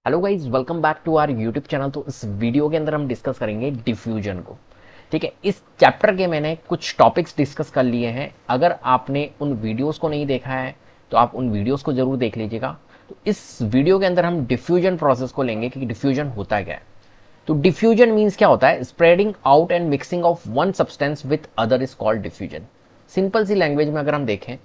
Hello guys, welcome back to our YouTube channel. तो इस video के अंदर हम डिस्कस करेंगे डिफ्यूजन को। ठीक है, इस चैप्टर के मैंने कुछ टॉपिक्स डिस्कस कर लिए हैं। अगर आपने उन वीडियोस को नहीं देखा है तो आप उन वीडियोस को जरूर देख लीजिएगा। तो इस वीडियो के अंदर हम डिफ्यूजन प्रोसेस को लेंगे कि डिफ्यूजन होता क्या है। तो डिफ्यूजन मीन्स क्या होता है? Spreading out and mixing of one substance with other is called diffusion. Simple सी लैंग्वेज में अगर हम देखें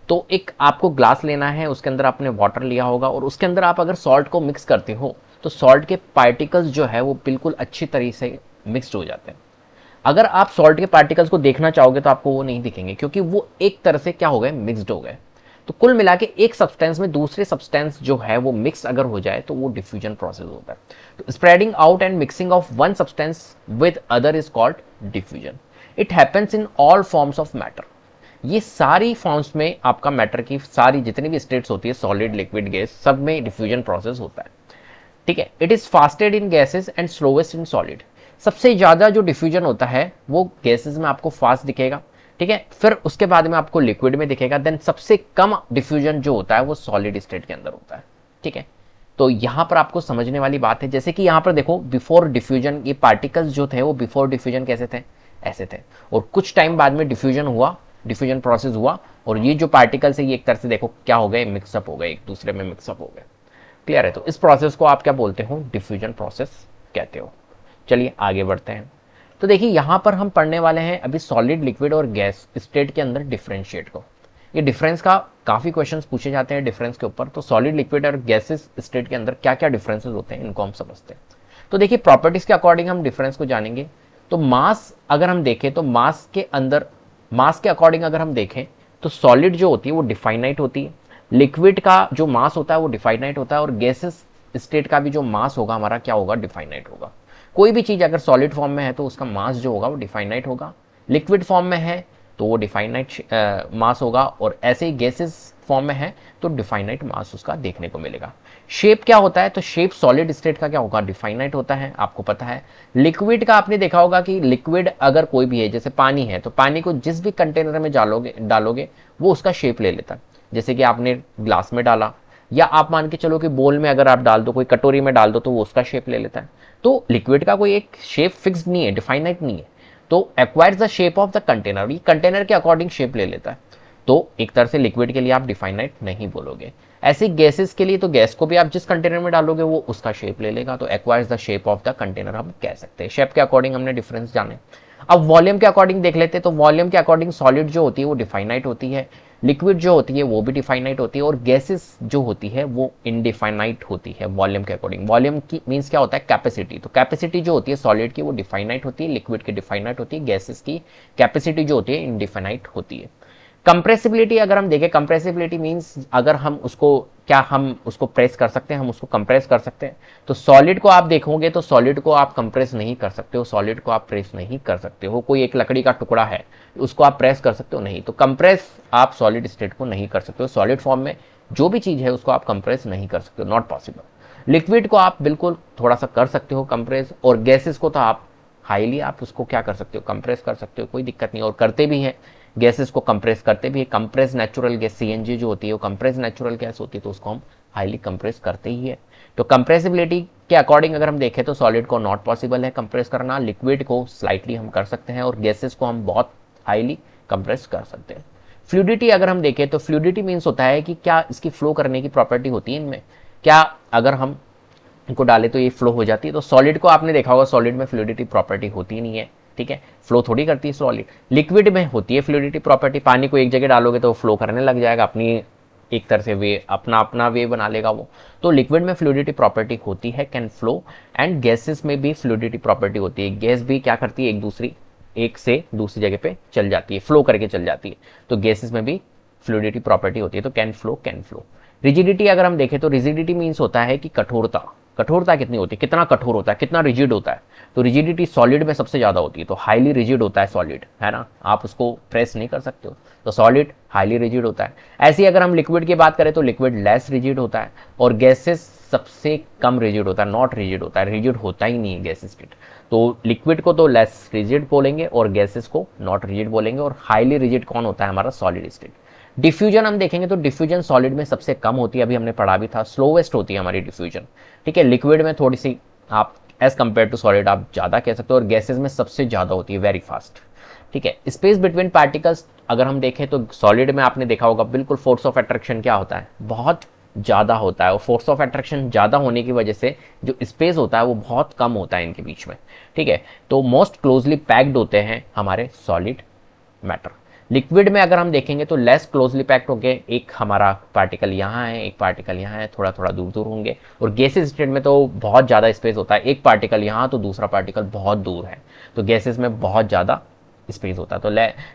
तो एक आपको ग्लास लेना है, उसके अंदर आपने वाटर लिया होगा और उसके अंदर आप अगर सॉल्ट को मिक्स करते हो तो सॉल्ट के पार्टिकल्स जो है वो बिल्कुल अच्छी तरीके से मिक्सड हो जाते हैं। अगर आप सॉल्ट के पार्टिकल्स को देखना चाहोगे तो आपको वो नहीं दिखेंगे क्योंकि वो एक तरह से क्या हो गए, मिक्सड हो गए। तो कुल मिला के एक सब्सटेंस में दूसरे सब्सटेंस जो है वो मिक्स अगर हो जाए तो वो डिफ्यूजन प्रोसेस होता है। तो spreading out and mixing of one substance with other is called diffusion. It happens in all forms of matter. ये सारी फॉर्म्स में आपका मैटर की सारी जितनी भी स्टेट्स होती है, सॉलिड, लिक्विड, गैस, सब में डिफ्यूजन प्रोसेस होता है। ठीक है, it is fastest in gases and slowest in solid. सबसे ज्यादा जो डिफ्यूजन होता है वो गैसेस में आपको फास्ट दिखेगा। ठीक है, फिर उसके बाद में आपको लिक्विड में दिखेगा। देन सबसे कम डिफ्यूजन जो होता है वो सॉलिड स्टेट के अंदर होता है। ठीक है, तो यहां पर आपको समझने वाली बात है, जैसे कि यहां पर देखो बिफोर डिफ्यूजन ये पार्टिकल्स जो थे वो बिफोर डिफ्यूजन कैसे थे, ऐसे थे। और कुछ टाइम बाद में डिफ्यूजन हुआ, डिफ्यूजन प्रोसेस हुआ और ये जो पार्टिकल्स है ये एक तरह से देखो क्या हो गए, मिक्सअप हो गए, एक दूसरे में मिक्सअप हो गए। क्लियर है? तो इस प्रोसेस को आप क्या बोलते हो? डिफ्यूजन प्रोसेस कहते हो। चलिए आगे बढ़ते हैं। तो देखिए यहां पर हम पढ़ने वाले हैं अभी सॉलिड, लिक्विड और गैस स्टेट के अंदर डिफरेंशिएट को। ये डिफरेंस का काफी क्वेश्चंस पूछे जाते हैं डिफरेंस के ऊपर। तो सॉलिड, लिक्विड और गैसेस स्टेट के अंदर क्या क्या डिफरेंसेस होते हैं इनको हम समझते हैं। तो देखिए प्रॉपर्टीज के अकॉर्डिंग हम डिफरेंस को जानेंगे। तो मास अगर हम देखें तो मास के अंदर, मास के अकॉर्डिंग अगर हम देखें तो सॉलिड जो होती है वो डिफाइनाइट होती है, लिक्विड का जो मास होता है वो डिफाइनाइट होता है और गैसेस स्टेट का भी जो मास होगा हमारा क्या होगा, डिफाइनाइट होगा। कोई भी चीज अगर सॉलिड फॉर्म में है तो उसका मास जो होगा वो डिफाइनाइट होगा, लिक्विड फॉर्म में है तो वो डिफाइनाइट मास होगा और ऐसे ही गैसेस फॉर्म में है तो डिफाइनाइट मास उसका देखने को मिलेगा। शेप क्या होता है? तो शेप सॉलिड स्टेट का क्या होगा, डिफाइनाइट होता है, आपको पता है। लिक्विड का आपने देखा होगा कि लिक्विड अगर कोई भी है, जैसे पानी है, तो पानी को जिस भी कंटेनर में डालोगे वो उसका शेप ले लेता है। जैसे कि आपने ग्लास में डाला या आप मान के चलो कि बोल में अगर आप डाल दो, कोई कटोरी में डाल दो तो वो उसका शेप ले लेता है। तो लिक्विड का कोई एक शेप फिक्स नहीं है, डिफाइनाइट नहीं है। तो acquires the shape of the container, ये कंटेनर के अकॉर्डिंग शेप ले लेता है। तो एक तरह से लिक्विड के लिए आप डिफाइनाइट नहीं बोलोगे। ऐसे गैसेस के लिए तो गैस को भी आप जिस कंटेनर में डालोगे वो उसका शेप ले लेगा। तो acquires the shape of the container हम कह सकते हैं। शेप के अकॉर्डिंग हमने डिफरेंस जाने। अब वॉल्यूम के अकॉर्डिंग देख लेते हैं। तो वॉल्यूम के अकॉर्डिंग सॉलिड जो होती है वो डिफाइनाइट होती है, लिक्विड जो होती है वो भी डिफाइनाइट होती है और गैसेस जो होती है वो इनडिफाइनाइट होती है वॉल्यूम के अकॉर्डिंग। वॉल्यूम की मीन्स क्या होता है, कैपेसिटी। तो कैपेसिटी जो होती है सॉलिड की वो डिफाइनाइट होती है, लिक्विड की डिफाइनाइट होती है, गैसेस की कैपेसिटी जो होती है इनडिफाइनाइट होती है। कंप्रेसिबिलिटी अगर हम देखें, कंप्रेसिबिलिटी मींस अगर हम उसको क्या हम उसको प्रेस कर सकते हैं, हम उसको कंप्रेस कर सकते हैं। तो सॉलिड को आप देखोगे तो सॉलिड को आप कंप्रेस नहीं कर सकते हो, सॉलिड को आप प्रेस नहीं कर सकते हो। कोई एक लकड़ी का टुकड़ा है उसको आप प्रेस कर सकते हो? नहीं। तो कंप्रेस आप सॉलिड स्टेट को नहीं कर सकते हो, सॉलिड फॉर्म में जो भी चीज है उसको आप कंप्रेस नहीं कर सकते हो, नॉट पॉसिबल। लिक्विड को आप बिल्कुल थोड़ा सा कर सकते हो कंप्रेस, और गैसेस को तो आप हाईली आप उसको क्या कर सकते हो, कंप्रेस कर सकते हो, कोई दिक्कत नहीं। और करते भी हैं, गैसेस को कंप्रेस करते भी है। कंप्रेस नेचुरल गैस सीएनजी जो होती है वो कंप्रेस नेचुरल गैस होती है, तो उसको हम हाईली कंप्रेस करते ही है। तो कंप्रेसिबिलिटी के अकॉर्डिंग अगर हम देखें तो सॉलिड को नॉट पॉसिबल है कंप्रेस करना, लिक्विड को स्लाइटली हम कर सकते हैं और गैसेस को हम बहुत हाईली कंप्रेस कर सकते हैं। फ्लूइडिटी अगर हम देखें तो फ्लूइडिटी मीन्स होता है कि क्या इसकी फ्लो करने की प्रॉपर्टी होती है इनमें, क्या अगर हम इनको डाले तो ये फ्लो हो जाती है। तो सॉलिड को आपने देखा होगा सॉलिड में फ्लूइडिटी प्रॉपर्टी होती नहीं है। ठीक है, फ्लो थोड़ी करती है सॉलिड। लिक्विड में होती है फ्लूइडिटी प्रॉपर्टी, पानी को एक जगह डालोगे तो फ्लो करने लग जाएगा, अपनी एक तरह से वे अपना अपना वे बना लेगा वो। तो लिक्विड में फ्लूइडिटी प्रॉपर्टी होती है, कैन फ्लो। एंड गैसेस में भी फ्लूइडिटी प्रॉपर्टी होती है, गैस भी क्या करती है, एक से दूसरी जगह पे चल जाती है, फ्लो करके चल जाती है। तो गैसेस में भी फ्लूइडिटी प्रॉपर्टी होती है। तो कैन फ्लो। रिजिडिटी अगर हम देखें तो रिजिडिटी मीन्स होता है कि कठोरता। कठोरता कितनी होती है, कितना कठोर होता है, कितना रिजिड होता है। तो रिजिडिटी सॉलिड में सबसे ज्यादा होती है, तो हाईली रिजिड होता है सॉलिड, है ना, आप उसको प्रेस नहीं कर सकते हो। तो सॉलिड हाईली रिजिड होता है। ऐसे ही अगर हम लिक्विड की बात करें तो लिक्विड लेस रिजिड होता है और गैसेस सबसे कम रिजिड होता है, नॉट रिजिड होता है, रिजिड होता ही नहीं है गैस स्टेट। तो लिक्विड को तो लेस रिजिड बोलेंगे और गैसेस को नॉट रिजिड बोलेंगे और हाईली रिजिड कौन होता है, हमारा सॉलिड स्टेट। डिफ्यूजन हम देखेंगे तो डिफ्यूजन सॉलिड में सबसे कम होती है, अभी हमने पढ़ा भी था, स्लोवेस्ट होती है हमारी डिफ्यूजन, ठीक है। लिक्विड में थोड़ी सी आप एज कंपेयर टू सॉलिड आप ज़्यादा कह सकते हो, और गैसेज में सबसे ज़्यादा होती है, वेरी फास्ट, ठीक है। स्पेस बिटवीन पार्टिकल्स अगर हम देखें तो सॉलिड में आपने देखा होगा बिल्कुल फोर्स ऑफ अट्रैक्शन क्या होता है, बहुत ज़्यादा होता है, और फोर्स ऑफ अट्रैक्शन ज़्यादा होने की वजह से जो स्पेस होता है वो बहुत कम होता है इनके बीच में, ठीक है। तो मोस्ट क्लोजली पैक्ड होते हैं हमारे सॉलिड मैटर। लिक्विड में अगर हम देखेंगे तो लेस क्लोजली पैक्ड होंगे, एक हमारा पार्टिकल यहाँ है, एक पार्टिकल यहाँ है, थोड़ा थोड़ा दूर दूर होंगे। और गैसेज स्टेट में तो बहुत ज़्यादा स्पेस होता है, एक पार्टिकल यहाँ तो दूसरा पार्टिकल बहुत दूर है, तो गैसेज में बहुत ज़्यादा स्पेस होता है। तो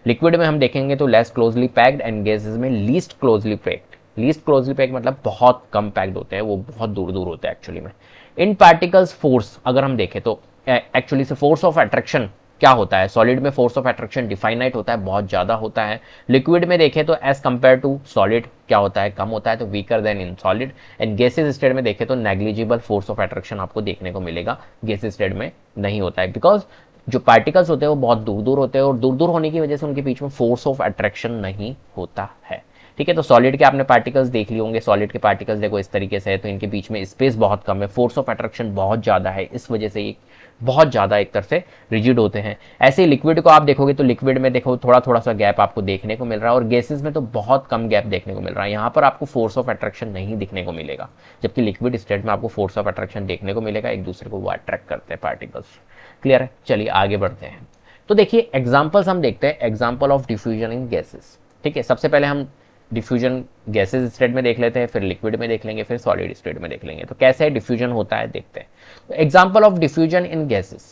लिक्विड में हम देखेंगे तो less closely packed, and gases में least closely packed. Least closely packed मतलब बहुत कम पैक्ड होते हैं, वो बहुत दूर दूर होते हैं एक्चुअली में। इन पार्टिकल्स फोर्स अगर हम देखें तो एक्चुअली से फोर्स ऑफ अट्रैक्शन क्या होता है, सॉलिड में फोर्स ऑफ अट्रैक्शन डिफाइनाइट होता है, बहुत ज़्यादा होता है। लिक्विड में देखें तो एज कंपेयर टू सॉलिड क्या होता है, कम होता है, तो weaker then in solid. And gases state में देखें तो नेग्लिजिबल फोर्स ऑफ अट्रैक्शन आपको देखने को मिलेगा, गैसेज स्टेट में नहीं होता है, बिकॉज जो पार्टिकल्स होते हैं वो बहुत दूर दूर होते हैं, और दूर दूर होने की वजह से उनके बीच में फोर्स ऑफ अट्रैक्शन नहीं होता है, ठीक है। तो सॉलिड के आपने पार्टिकल्स देख लिए होंगे, सॉलिड के पार्टिकल्स देखो इस तरीके से है, तो इनके बीच में स्पेस बहुत कम है, फोर्स ऑफ अट्रैक्शन बहुत ज़्यादा है, इस वजह से ये बहुत ज़्यादा एक तरह से रिजिड होते हैं। ऐसे ही लिक्विड को आप देखोगे तो लिक्विड में देखो थोड़ा थोड़ा सा गैप आपको देखने को मिल रहा है, और गैसेज में तो बहुत कम गैप देखने को मिल रहा है, यहाँ पर आपको फोर्स ऑफ अट्रैक्शन नहीं दिखने को मिलेगा, जबकि लिक्विड स्टेट में आपको फोर्स ऑफ अट्रैक्शन देखने को मिलेगा, एक दूसरे को वो अट्रैक्ट करते हैं पार्टिकल्स। क्लियर है, चलिए आगे बढ़ते हैं। तो देखिए एग्जाम्पल्स हम देखते हैं, example of diffusion in gases, ठीक है। सबसे पहले हम डिफ्यूजन गैसेज स्टेट में देख लेते हैं, फिर लिक्विड में देख लेंगे, फिर सॉलिड स्टेट में देख लेंगे। तो कैसे डिफ्यूजन होता है देखते हैं। तो example of diffusion in gases,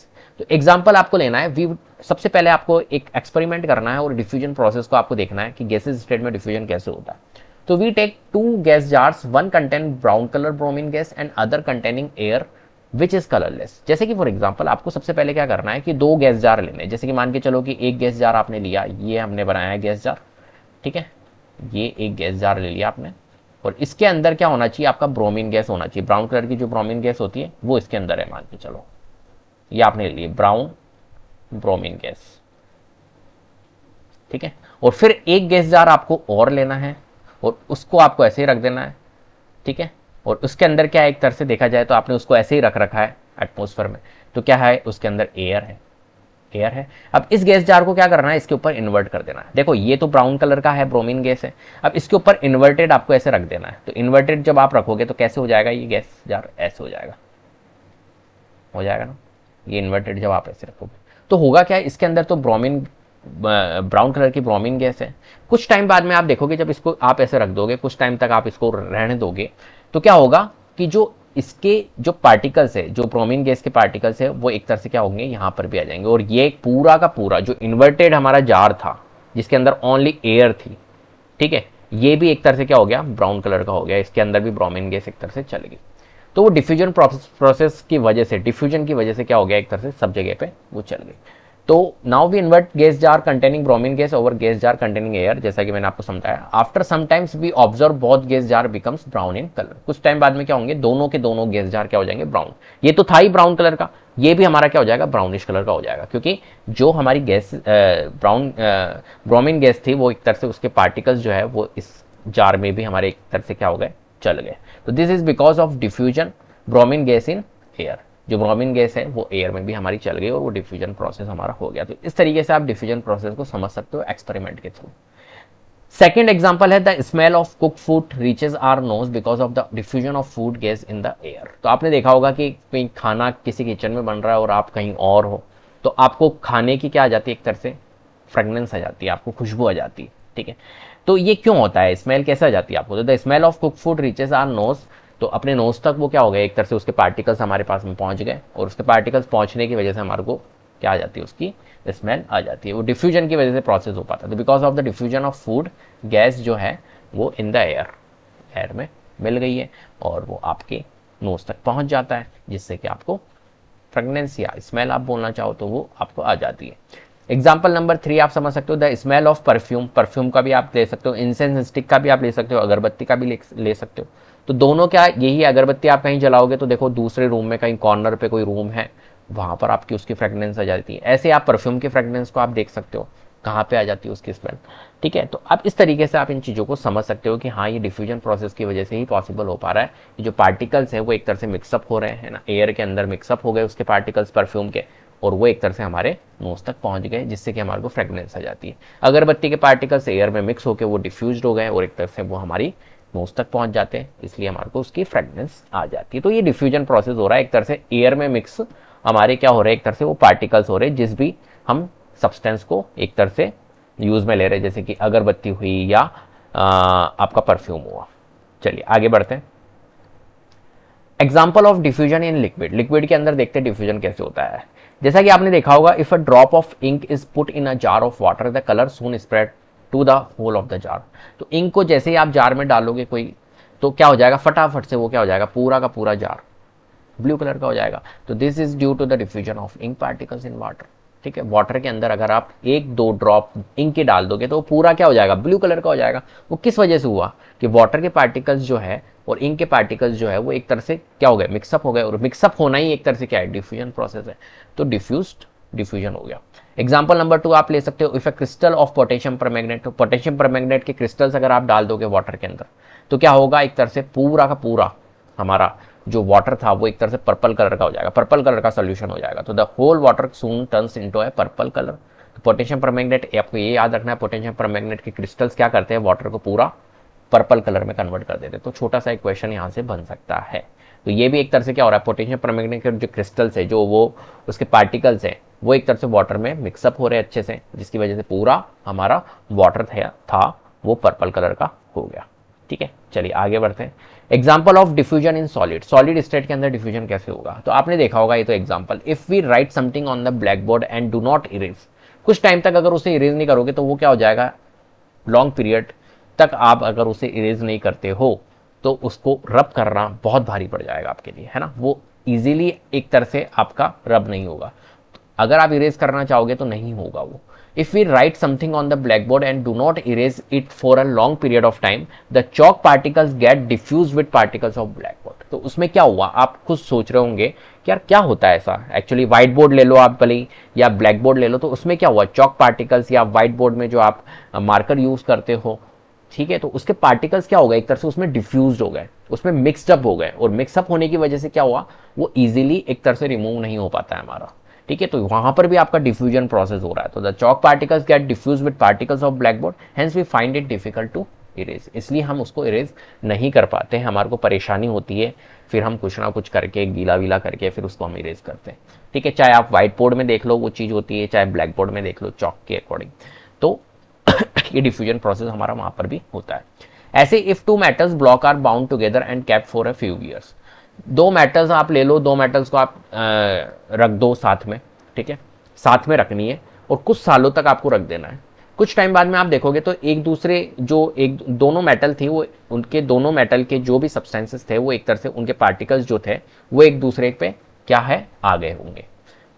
तो एग्जाम्पल आपको लेना है, सबसे पहले आपको एक एक्सपेरिमेंट करना है और डिफ्यूजन प्रोसेस को आपको देखना है कि गैसेज स्टेट में डिफ्यूजन कैसे होता है। तो we take 2 gas jars, one contain brown colour bromine gas and other containing air which is colourless. जैसे कि फॉर एग्जाम्पल आपको सबसे पहले क्या करना है कि 2 गैस जार लेने, जैसे कि मान के चलो कि एक गैस जार आपने लिया, ये हमने बनाया है गैस जार, ठीक है, ये एक गैस जार ले लिया आपने, और इसके अंदर क्या होना चाहिए, आपका ब्रोमीन गैस होना चाहिए, ब्राउन कलर की जो ब्रोमीन गैस होती है वो इसके अंदर है, मान के चलो ये आपने ले ली ब्राउन ब्रोमीन गैस, ठीक है। और फिर एक गैस जार आपको और लेना है और उसको आपको ऐसे ही रख देना है, ठीक है। और उसके अंदर क्या है, एक तरह से देखा जाए तो आपने उसको ऐसे ही रख रखा है एटमॉस्फेयर में, तो क्या है उसके अंदर एयर है, एयर है। अब इस गैस जार को क्या करना है, इसके ऊपर इन्वर्ट कर देना है। देखो ये तो ब्राउन कलर का है, ब्रोमीन गैस है, अब इसके ऊपर इन्वर्टेड आपको ऐसे रख देना है। तो इन्वर्टेड जब आप रखोगे तो कैसे हो जाएगा, ये गैस जार ऐसे हो जाएगा ना, ये इन्वर्टेड जब आप ऐसे रखोगे तो होगा क्या, इसके अंदर तो ब्राउन कलर की ब्रोमीन गैस है। कुछ टाइम बाद में आप देखोगे जब इसको आप ऐसे रख दोगे, कुछ टाइम तक आप इसको रहने दोगे, तो क्या होगा कि जो इसके जो पार्टिकल्स है, जो ब्रोमीन गैस के पार्टिकल्स है, वो एक तरह से क्या होंगे, यहाँ पर भी आ जाएंगे, और ये पूरा का पूरा जो इन्वर्टेड हमारा जार था जिसके अंदर ओनली एयर थी, ठीक है, ये भी एक तरह से क्या हो गया, ब्राउन कलर का हो गया, इसके अंदर भी ब्रोमीन गैस एक तरह से चल गई। तो वो डिफ्यूजन प्रोसेस की वजह से, डिफ्यूजन की वजह से क्या हो गया, एक तरह से सब जगह पे वो चल गई। तो now we invert gas jar containing bromine gas over gas jar containing air, जैसा कि मैंने आपको समझाया। After some times we observe both gas jar becomes brown in colour. कुछ टाइम बाद में क्या होंगे, दोनों के दोनों गैस जार क्या हो जाएंगे, ब्राउन। ये तो था ही ब्राउन कलर का, ये भी हमारा क्या हो जाएगा, ब्राउनिश कलर का हो जाएगा, क्योंकि जो हमारी गैस ब्रोमीन गैस थी वो एक तरह से उसके पार्टिकल्स जो है वो इस जार में भी हमारे एक तरह से क्या हो गए, चल गए। तो this is because of diffusion bromine gas in air, जो ब्रोमीन गैस है वो एयर में भी हमारी चल गई और वो डिफ्यूजन प्रोसेस हमारा हो गया। तो इस तरीके से आप डिफ्यूजन प्रोसेस को समझ सकते हो एक्सपेरिमेंट के थ्रू। सेकेंड एग्जाम्पल है the smell of cook food reaches our nose because of the diffusion of food gas in the air. तो आपने देखा होगा कि कहीं खाना किसी किचन में बन रहा है और आप कहीं और हो, तो आपको खाने की क्या आ जाती है, एक तरह से फ्रेगनेंस आ जाती है, आपको खुशबू आ जाती है, ठीक है। तो ये क्यों होता है, स्मेल कैसे आ जाती है आपको, तो the smell of cook food reaches our nose, तो अपने नोज तक वो क्या हो गया, एक तरह से उसके पार्टिकल्स हमारे पास में पहुंच गए, और उसके पार्टिकल्स पहुंचने की वजह से हमारे को क्या आ जाती है, उसकी स्मेल आ जाती है। वो डिफ्यूजन की वजह से प्रोसेस हो पाता है। तो because of the diffusion of food gas जो है वो इन द एयर में मिल गई है और वो आपके नोज तक पहुंच जाता है, जिससे कि आपको फ्रेगनेंस या स्मेल आप बोलना चाहो तो वो आपको आ जाती है। एग्जाम्पल नंबर 3 आप समझ सकते हो, the smell of perfume. Perfume का भी आप ले सकते हो, इंसेंस स्टिक का भी आप ले सकते हो, अगरबत्ती का भी ले सकते हो। तो दोनों क्या, यही अगरबत्ती आप कहीं जलाओगे तो देखो दूसरे रूम में कहीं कॉर्नर पे कोई रूम है, वहाँ पर आपकी उसकी फ्रेगनेंस आ जाती है। ऐसे आप परफ्यूम की फ्रेगनेंस को आप देख सकते हो, कहाँ पे आ जाती है उसकी स्मेल। ठीक है, तो आप इस तरीके से आप इन चीज़ों को समझ सकते हो कि हाँ ये डिफ्यूजन प्रोसेस की वजह से ही पॉसिबल हो पा रहा है कि जो पार्टिकल्स है वो एक तरह से मिक्सअप हो रहे हैं ना, एयर के अंदर मिक्सअप हो गए उसके पार्टिकल्स परफ्यूम के, और वो एक तरह से हमारे नोज तक पहुंच गए, जिससे कि हमारे को फ्रेगनेंस आ जाती है। अगरबत्ती के पार्टिकल्स एयर में मिक्स होकर वो डिफ्यूज हो गए और एक तरह से वो हमारी नोज तक पहुंच जाते हैं, इसलिए हमारे को उसकी फ्रेगनेंस आ जाती है। तो ये डिफ्यूजन प्रोसेस हो रहा है, एक तरह से एयर में मिक्स हमारे क्या हो रहे हैं, एक तरह से वो पार्टिकल्स हो रहे हैं जिस भी हम सब्सटेंस को एक तरह से यूज में ले रहे हैं, जैसे कि अगरबत्ती हुई या आपका परफ्यूम हुआ। चलिए आगे बढ़ते हैं। Example of diffusion in liquid, liquid के अंदर देखते हैं डिफ्यूजन कैसे होता है। जैसा कि आपने देखा होगा, if a drop of ink is put in a jar of water the colour soon spread to the whole of the jar. तो इंक को जैसे ही आप जार में डालोगे कोई, तो क्या हो जाएगा, फटाफट से वो क्या हो जाएगा, पूरा का पूरा जार ब्लू कलर का हो जाएगा। तो this is due to the diffusion of ink particles in water. ठीक है, वाटर के अंदर अगर आप एक दो ड्रॉप इंक के डाल दोगे तो वो पूरा क्या हो जाएगा, ब्लू कलर का हो जाएगा। वो किस वजह से हुआ कि वाटर के पार्टिकल्स जो है और इंक के पार्टिकल्स जो है वो एक तरह से क्या हो गए, मिक्सअप हो गए, और मिक्सअप होना ही एक तरह से क्या है, डिफ्यूजन प्रोसेस है। तो डिफ्यूजन हो गया। एग्जाम्पल नंबर 2 आप ले सकते हो, if A crystal of potassium permanganate. तो पोटेशियम परमैंगनेट के क्रिस्टल्स अगर आप डाल दोगे वाटर के अंदर तो क्या होगा, एक तरह से पूरा का पूरा हमारा जो वाटर था वो एक तरह से पर्पल कलर का हो जाएगा, पर्पल कलर का सोल्यूशन हो जाएगा। तो the whole water soon turns into a purple colour. तो पोटेशियम परमैंगनेट, आपको ये याद रखना है, पोटेशियम परमैंगनेट के क्रिस्टल्स क्या करते हैं, वाटर को पूरा पर्पल कलर में कन्वर्ट कर देते हैं। तो छोटा सा एक क्वेश्चन यहाँ से बन सकता है। तो ये भी एक तरह से क्या हो रहा है, पोटेशियम परमैंगनेट के जो क्रिस्टल्स है, जो वो उसके पार्टिकल्स हैं, वो एक तरह से वाटर में मिक्सअप हो रहे हैं अच्छे से, जिसकी वजह से पूरा हमारा वाटर था वो पर्पल कलर का हो गया। ठीक है, चलिए आगे बढ़ते हैं। Example of diffusion in solid, solid state के अंदर डिफ्यूजन कैसे होगा। तो आपने देखा होगा ये तो example, if we write something on the black board and do not erase, कुछ टाइम तक अगर उसे इरेज नहीं करोगे तो वो क्या हो जाएगा, लॉन्ग पीरियड तक आप अगर उसे इरेज नहीं करते हो तो उसको रब करना बहुत भारी पड़ जाएगा आपके लिए, है ना। वो इजीली एक तरह से आपका रब नहीं होगा। अगर आप इरेज करना चाहोगे तो नहीं होगा वो। If we write something on the blackboard and do not erase it for a long period of time, the chalk particles get diffused with particles of blackboard। तो उसमें क्या हुआ, आप खुद सोच रहे होंगे कि यार क्या होता है ऐसा। एक्चुअली व्हाइट बोर्ड ले लो आप भले ही, या ब्लैक बोर्ड ले लो, तो उसमें क्या हुआ, चॉक पार्टिकल्स या व्हाइट बोर्ड में जो आप मार्कर यूज करते हो, ठीक है, तो उसके पार्टिकल्स क्या हो गए, एक तरह से उसमें डिफ्यूज हो गए, उसमें मिक्सअप हो गए, और मिक्सअप होने की वजह से क्या हुआ, वो इजीली एक तरह से रिमूव नहीं हो पाता है हमारा। ठीक है, तो वहां पर भी आपका डिफ्यूजन प्रोसेस हो रहा है। तो the chalk particles get diffuse with particles of black board, hence we find it difficult to erase. इसलिए हम उसको इरेज नहीं कर पाते हैं, हमारे को परेशानी होती है, फिर हम कुछ ना कुछ करके गीला वीला करके फिर उसको हम इरेज करते हैं। ठीक है, चाहे आप व्हाइट बोर्ड में देख लो वो चीज़ होती है, चाहे ब्लैक बोर्ड में देख लो चॉक के अकॉर्डिंग। तो ये डिफ्यूजन प्रोसेस हमारा वहां पर भी होता है। ऐसे if two metals block are bound together and kept for a few years, दो मेटल्स आप ले लो, दो मेटल्स को आप रख दो साथ में, ठीक है, साथ में रखनी है और कुछ सालों तक आपको रख देना है। कुछ टाइम बाद में आप देखोगे तो एक दूसरे जो एक दोनों मेटल थी, वो उनके दोनों मेटल के जो भी सब्सटेंसेस थे वो एक तरह से उनके पार्टिकल्स जो थे वो एक दूसरे पे क्या है, आ गए होंगे।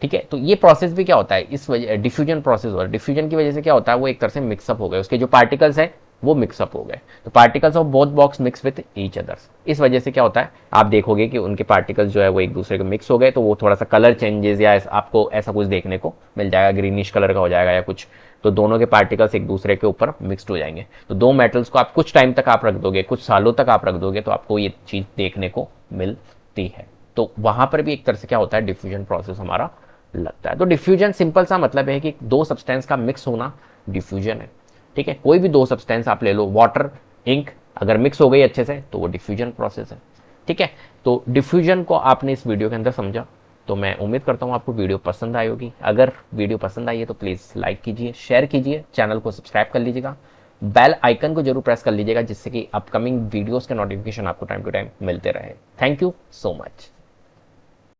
ठीक है, तो ये प्रोसेस भी क्या होता है, इस वजह डिफ्यूजन प्रोसेस हो रहा है। डिफ्यूजन की वजह से क्या होता है, वो एक तरह से मिक्सअप हो गए, उसके जो पार्टिकल्स है वो मिक्सअप हो गए। तो particles of both box mix with each others, इस वजह से क्या होता है, आप देखोगे कि उनके पार्टिकल्स जो है वो एक दूसरे को मिक्स हो गए, तो वो थोड़ा सा कलर चेंजेस या आपको ऐसा कुछ देखने को मिल जाएगा, ग्रीनिश कलर का हो जाएगा या कुछ। तो दोनों के पार्टिकल्स एक दूसरे के ऊपर मिक्सड हो जाएंगे। तो दो मेटल्स को आप कुछ टाइम तक आप रख दोगे, कुछ सालों तक आप रख दोगे, तो आपको ये चीज देखने को मिलती है। तो वहां पर भी एक तरह से क्या होता है, डिफ्यूजन प्रोसेस हमारा लगता है। तो डिफ्यूजन सिंपल सा मतलब है कि दो सब्सटेंस का मिक्स होना डिफ्यूजन है। ठीक है, कोई भी दो सब्सटेंस आप ले लो, वाटर इंक अगर मिक्स हो गई अच्छे से तो वो डिफ्यूजन प्रोसेस है। ठीक है, तो डिफ्यूजन को आपने इस वीडियो के अंदर समझा, तो मैं उम्मीद करता हूँ आपको वीडियो पसंद आई होगी। अगर वीडियो पसंद आई है तो प्लीज़ लाइक कीजिए, शेयर कीजिए, चैनल को सब्सक्राइब कर लीजिएगा, बेल आइकन को जरूर प्रेस कर लीजिएगा, जिससे कि अपकमिंग वीडियोस के नोटिफिकेशन आपको टाइम टू टाइम मिलते रहे। Thank you so much.